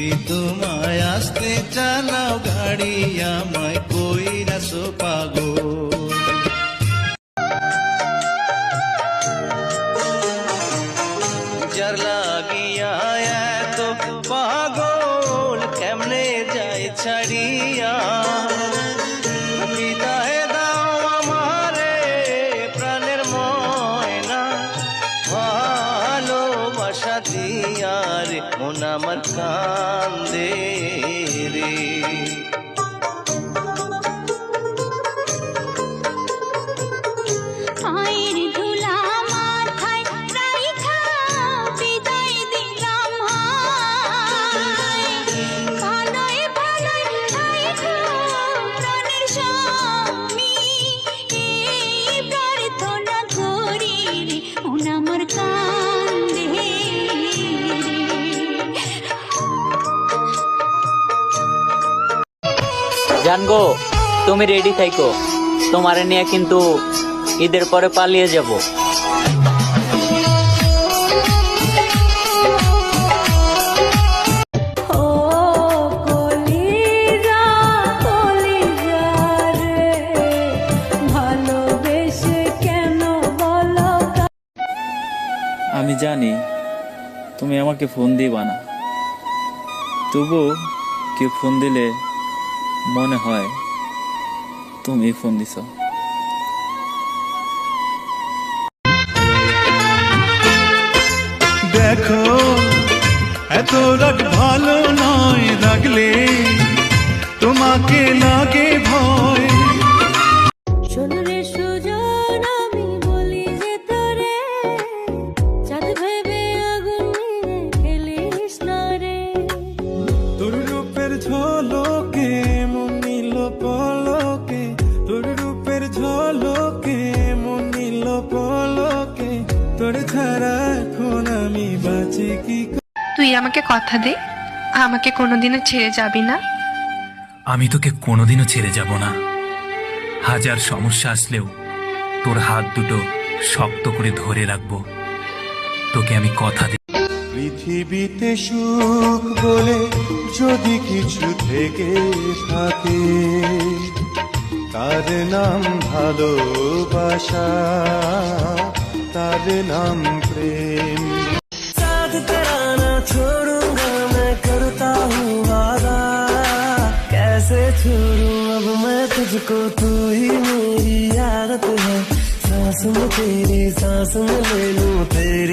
কি তোমায় আসতে চালাও গাড়ি, আমায় কইরাছো পাগল। যার লাগিয়া এত পাগল কেমনে যায় ছাড়িয়া, বিদায় দাও আমারে প্রাণের ময়না, ভালোবাসা দিয়া রে মন আমার কান্দে রে। জানগো, তুমি রেডি থাইকো, তোমারে নিয়ে কিন্তু ঈদের পরে পালিয়ে যাব। আমি জানি তুমি আমাকে ফোন দিবা না, তবু কেউ ফোন দিলে মনে হয় তুমি ফোন দিছ। দেখো এত রাগ ভালো নয়, রাগলে তোমাকে লাগে ভয়। তোর রূপের ঝলকে মন নিল পলকে, তোর রূপের ঝলকে মন নিল পলকে, তোর ছাড়া এখন আমি বাঁচি কি। তুই আমাকে কথা দে, আমাকে কোনোদিনও ছেড়ে যাবি না। আমি তোকে কোনোদিনও ছেড়ে যাব না। হাজার সমস্যা আসলেও তোর হাত দুটো শক্ত করে ধরে রাখবো, তোকে আমি কথা দিই। পৃথিবীতে সুখ বলে যদি কিছু থেকে থাকে, তার নাম ভালোবাসা, তার নাম প্রেম। साथ तेरा ना छोड़ूंगा मैं, करता हूँ वादा, कैसे छोड़ूं अब मैं तुझको, तू ही मेरी आदत है, सांस में तेरी सांस में ले लूं तेरी।